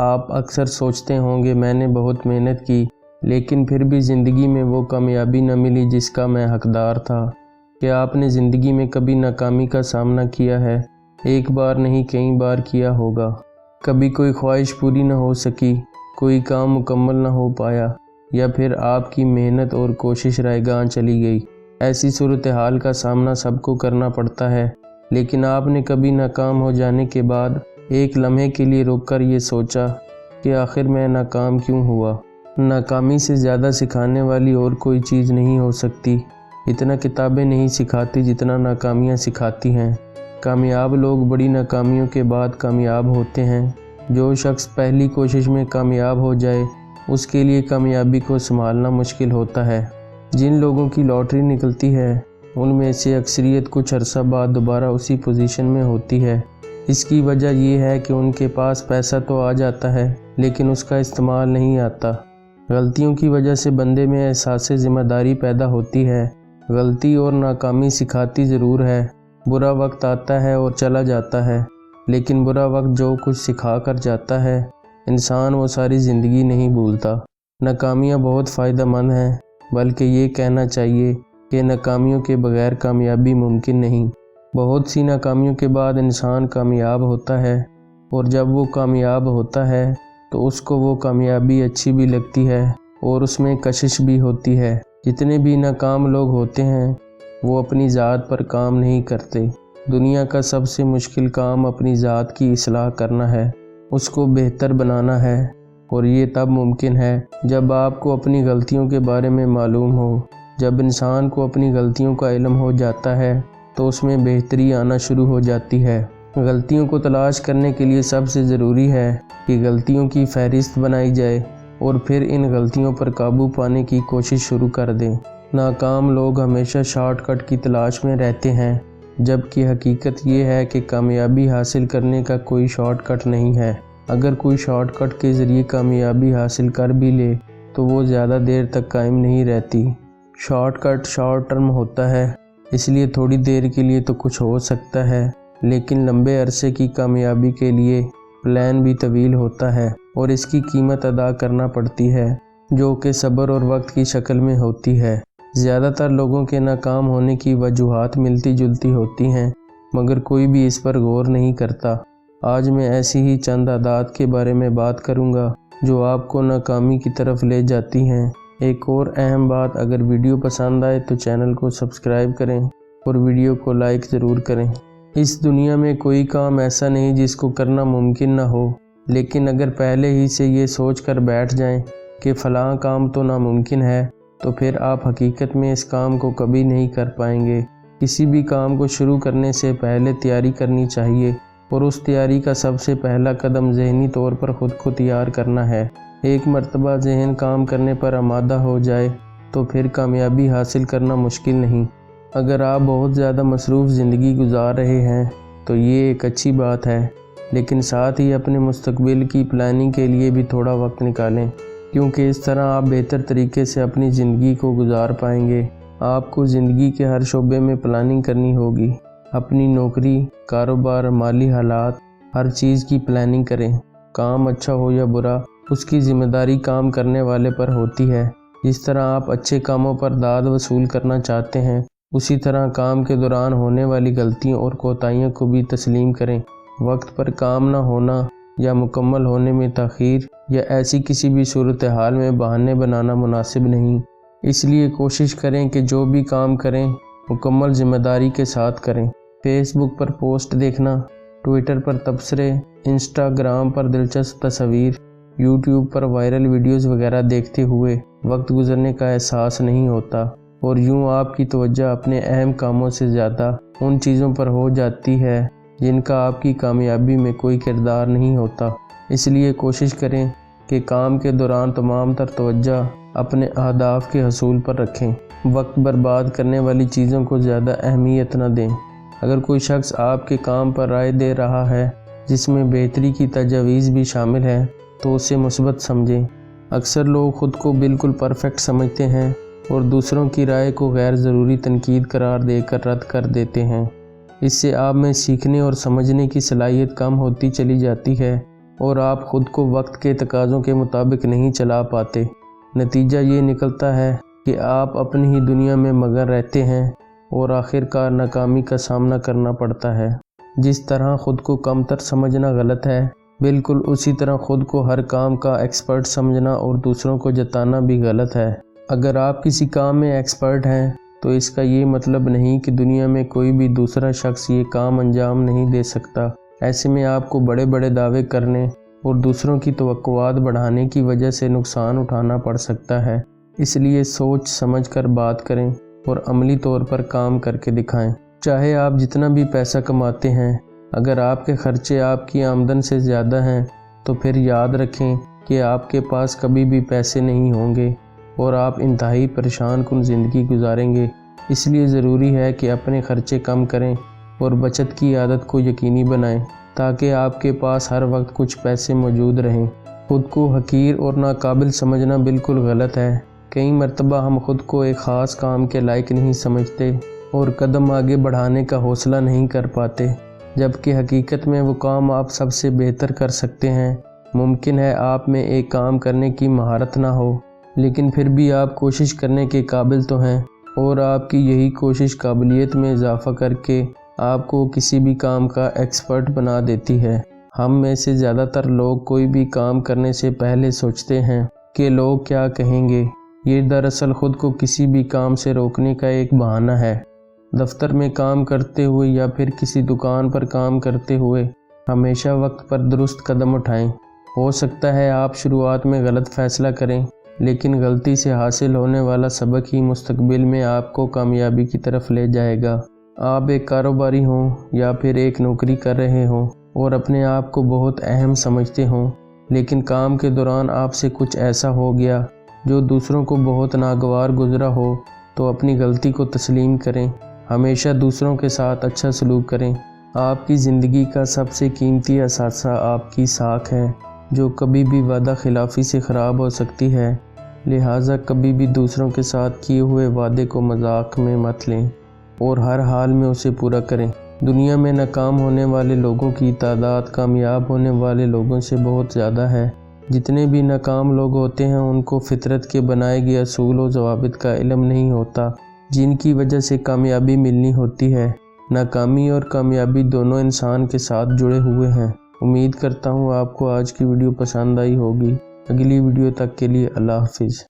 آپ اکثر سوچتے ہوں گے میں نے بہت محنت کی لیکن پھر بھی زندگی میں وہ کامیابی نہ ملی جس کا میں حقدار تھا۔ کیا آپ نے زندگی میں کبھی ناکامی کا سامنا کیا ہے؟ ایک بار نہیں کئی بار کیا ہوگا۔ کبھی کوئی خواہش پوری نہ ہو سکی، کوئی کام مکمل نہ ہو پایا، یا پھر آپ کی محنت اور کوشش رائے گاں چلی گئی۔ ایسی صورتحال کا سامنا سب کو کرنا پڑتا ہے، لیکن آپ نے کبھی ناکام ہو جانے کے بعد ایک لمحے کے لیے رک کر یہ سوچا کہ آخر میں ناکام کیوں ہوا؟ ناکامی سے زیادہ سکھانے والی اور کوئی چیز نہیں ہو سکتی۔ اتنا کتابیں نہیں سکھاتی جتنا ناکامیاں سکھاتی ہیں۔ کامیاب لوگ بڑی ناکامیوں کے بعد کامیاب ہوتے ہیں۔ جو شخص پہلی کوشش میں کامیاب ہو جائے اس کے لیے کامیابی کو سنبھالنا مشکل ہوتا ہے۔ جن لوگوں کی لاٹری نکلتی ہے ان میں سے اکثریت کچھ عرصہ بعد دوبارہ اسی پوزیشن میں ہوتی ہے۔ اس کی وجہ یہ ہے کہ ان کے پاس پیسہ تو آ جاتا ہے لیکن اس کا استعمال نہیں آتا۔ غلطیوں کی وجہ سے بندے میں احساس ذمہ داری پیدا ہوتی ہے۔ غلطی اور ناکامی سکھاتی ضرور ہے۔ برا وقت آتا ہے اور چلا جاتا ہے، لیکن برا وقت جو کچھ سکھا کر جاتا ہے انسان وہ ساری زندگی نہیں بھولتا۔ ناکامیاں بہت فائدہ مند ہیں، بلکہ یہ کہنا چاہیے کہ ناکامیوں کے بغیر کامیابی ممکن نہیں۔ بہت سی ناکامیوں کے بعد انسان کامیاب ہوتا ہے، اور جب وہ کامیاب ہوتا ہے تو اس کو وہ کامیابی اچھی بھی لگتی ہے اور اس میں کشش بھی ہوتی ہے۔ جتنے بھی ناکام لوگ ہوتے ہیں وہ اپنی ذات پر کام نہیں کرتے۔ دنیا کا سب سے مشکل کام اپنی ذات کی اصلاح کرنا ہے، اس کو بہتر بنانا ہے، اور یہ تب ممکن ہے جب آپ کو اپنی غلطیوں کے بارے میں معلوم ہو۔ جب انسان کو اپنی غلطیوں کا علم ہو جاتا ہے تو اس میں بہتری آنا شروع ہو جاتی ہے۔ غلطیوں کو تلاش کرنے کے لیے سب سے ضروری ہے کہ غلطیوں کی فہرست بنائی جائے اور پھر ان غلطیوں پر قابو پانے کی کوشش شروع کر دیں۔ ناکام لوگ ہمیشہ شارٹ کٹ کی تلاش میں رہتے ہیں، جبکہ حقیقت یہ ہے کہ کامیابی حاصل کرنے کا کوئی شارٹ کٹ نہیں ہے۔ اگر کوئی شارٹ کٹ کے ذریعے کامیابی حاصل کر بھی لے تو وہ زیادہ دیر تک قائم نہیں رہتی۔ شارٹ کٹ شارٹ ٹرم ہوتا ہے، اس لیے تھوڑی دیر کے لیے تو کچھ ہو سکتا ہے، لیکن لمبے عرصے کی کامیابی کے لیے پلان بھی طویل ہوتا ہے اور اس کی قیمت ادا کرنا پڑتی ہے، جو کہ صبر اور وقت کی شکل میں ہوتی ہے۔ زیادہ تر لوگوں کے ناکام ہونے کی وجوہات ملتی جلتی ہوتی ہیں، مگر کوئی بھی اس پر غور نہیں کرتا۔ آج میں ایسی ہی چند عادات کے بارے میں بات کروں گا جو آپ کو ناکامی کی طرف لے جاتی ہیں۔ ایک اور اہم بات، اگر ویڈیو پسند آئے تو چینل کو سبسکرائب کریں اور ویڈیو کو لائک ضرور کریں۔ اس دنیا میں کوئی کام ایسا نہیں جس کو کرنا ممکن نہ ہو، لیکن اگر پہلے ہی سے یہ سوچ کر بیٹھ جائیں کہ فلاں کام تو ناممکن ہے تو پھر آپ حقیقت میں اس کام کو کبھی نہیں کر پائیں گے۔ کسی بھی کام کو شروع کرنے سے پہلے تیاری کرنی چاہیے، اور اس تیاری کا سب سے پہلا قدم ذہنی طور پر خود کو تیار کرنا ہے۔ ایک مرتبہ ذہن کام کرنے پر آمادہ ہو جائے تو پھر کامیابی حاصل کرنا مشکل نہیں۔ اگر آپ بہت زیادہ مصروف زندگی گزار رہے ہیں تو یہ ایک اچھی بات ہے، لیکن ساتھ ہی اپنے مستقبل کی پلاننگ کے لیے بھی تھوڑا وقت نکالیں، کیونکہ اس طرح آپ بہتر طریقے سے اپنی زندگی کو گزار پائیں گے۔ آپ کو زندگی کے ہر شعبے میں پلاننگ کرنی ہوگی۔ اپنی نوکری، کاروبار، مالی حالات، ہر چیز کی پلاننگ کریں۔ کام اچھا ہو یا برا، اس کی ذمہ داری کام کرنے والے پر ہوتی ہے۔ جس طرح آپ اچھے کاموں پر داد وصول کرنا چاہتے ہیں، اسی طرح کام کے دوران ہونے والی غلطیوں اور کوتاہیوں کو بھی تسلیم کریں۔ وقت پر کام نہ ہونا یا مکمل ہونے میں تاخیر یا ایسی کسی بھی صورتحال میں بہانے بنانا مناسب نہیں۔ اس لیے کوشش کریں کہ جو بھی کام کریں مکمل ذمہ داری کے ساتھ کریں۔ فیس بک پر پوسٹ دیکھنا، ٹویٹر پر تبصرے، انسٹاگرام پر دلچسپ تصاویر، یوٹیوب پر وائرل ویڈیوز وغیرہ دیکھتے ہوئے وقت گزرنے کا احساس نہیں ہوتا، اور یوں آپ کی توجہ اپنے اہم کاموں سے زیادہ ان چیزوں پر ہو جاتی ہے جن کا آپ کی کامیابی میں کوئی کردار نہیں ہوتا۔ اس لیے کوشش کریں کہ کام کے دوران تمام تر توجہ اپنے اہداف کے حصول پر رکھیں۔ وقت برباد کرنے والی چیزوں کو زیادہ اہمیت نہ دیں۔ اگر کوئی شخص آپ کے کام پر رائے دے رہا ہے جس میں بہتری کی تجاویز بھی شامل ہیں تو اسے مثبت سمجھیں۔ اکثر لوگ خود کو بالکل پرفیکٹ سمجھتے ہیں اور دوسروں کی رائے کو غیر ضروری تنقید قرار دے کر رد کر دیتے ہیں۔ اس سے آپ میں سیکھنے اور سمجھنے کی صلاحیت کم ہوتی چلی جاتی ہے۔ اور آپ خود کو وقت کے تقاضوں کے مطابق نہیں چلا پاتے۔ نتیجہ یہ نکلتا ہے کہ آپ اپنی ہی دنیا میں مگن رہتے ہیں اور آخر کار ناکامی کا سامنا کرنا پڑتا ہے۔ جس طرح خود کو کمتر سمجھنا غلط ہے، بالکل اسی طرح خود کو ہر کام کا ایکسپرٹ سمجھنا اور دوسروں کو جتانا بھی غلط ہے۔ اگر آپ کسی کام میں ایکسپرٹ ہیں تو اس کا یہ مطلب نہیں کہ دنیا میں کوئی بھی دوسرا شخص یہ کام انجام نہیں دے سکتا۔ ایسے میں آپ کو بڑے بڑے دعوے کرنے اور دوسروں کی توقعات بڑھانے کی وجہ سے نقصان اٹھانا پڑ سکتا ہے۔ اس لیے سوچ سمجھ کر بات کریں اور عملی طور پر کام کر کے دکھائیں۔ چاہے آپ جتنا بھی پیسہ کماتے ہیں، اگر آپ کے خرچے آپ کی آمدن سے زیادہ ہیں تو پھر یاد رکھیں کہ آپ کے پاس کبھی بھی پیسے نہیں ہوں گے اور آپ انتہائی پریشان کن زندگی گزاریں گے۔ اس لیے ضروری ہے کہ اپنے خرچے کم کریں اور بچت کی عادت کو یقینی بنائیں تاکہ آپ کے پاس ہر وقت کچھ پیسے موجود رہیں۔ خود کو حقیر اور ناقابل سمجھنا بالکل غلط ہے۔ کئی مرتبہ ہم خود کو ایک خاص کام کے لائق نہیں سمجھتے اور قدم آگے بڑھانے کا حوصلہ نہیں کر پاتے، جبکہ حقیقت میں وہ کام آپ سب سے بہتر کر سکتے ہیں۔ ممکن ہے آپ میں ایک کام کرنے کی مہارت نہ ہو، لیکن پھر بھی آپ کوشش کرنے کے قابل تو ہیں، اور آپ کی یہی کوشش قابلیت میں اضافہ کر کے آپ کو کسی بھی کام کا ایکسپرٹ بنا دیتی ہے۔ ہم میں سے زیادہ تر لوگ کوئی بھی کام کرنے سے پہلے سوچتے ہیں کہ لوگ کیا کہیں گے۔ یہ دراصل خود کو کسی بھی کام سے روکنے کا ایک بہانہ ہے۔ دفتر میں کام کرتے ہوئے یا پھر کسی دکان پر کام کرتے ہوئے ہمیشہ وقت پر درست قدم اٹھائیں۔ ہو سکتا ہے آپ شروعات میں غلط فیصلہ کریں، لیکن غلطی سے حاصل ہونے والا سبق ہی مستقبل میں آپ کو کامیابی کی طرف لے جائے گا۔ آپ ایک کاروباری ہوں یا پھر ایک نوکری کر رہے ہوں اور اپنے آپ کو بہت اہم سمجھتے ہوں، لیکن کام کے دوران آپ سے کچھ ایسا ہو گیا جو دوسروں کو بہت ناگوار گزرا ہو، تو اپنی غلطی کو تسلیم کریں۔ ہمیشہ دوسروں کے ساتھ اچھا سلوک کریں۔ آپ کی زندگی کا سب سے قیمتی اثاثہ آپ کی ساکھ ہے، جو کبھی بھی وعدہ خلافی سے خراب ہو سکتی ہے۔ لہٰذا کبھی بھی دوسروں کے ساتھ کیے ہوئے وعدے کو مذاق میں مت لیں اور ہر حال میں اسے پورا کریں۔ دنیا میں ناکام ہونے والے لوگوں کی تعداد کامیاب ہونے والے لوگوں سے بہت زیادہ ہے۔ جتنے بھی ناکام لوگ ہوتے ہیں ان کو فطرت کے بنائے گئے اصول و ضوابط کا علم نہیں ہوتا، جن کی وجہ سے کامیابی ملنی ہوتی ہے۔ ناکامی اور کامیابی دونوں انسان کے ساتھ جڑے ہوئے ہیں۔ امید کرتا ہوں آپ کو آج کی ویڈیو پسند آئی ہوگی۔ اگلی ویڈیو تک کے لیے اللہ حافظ۔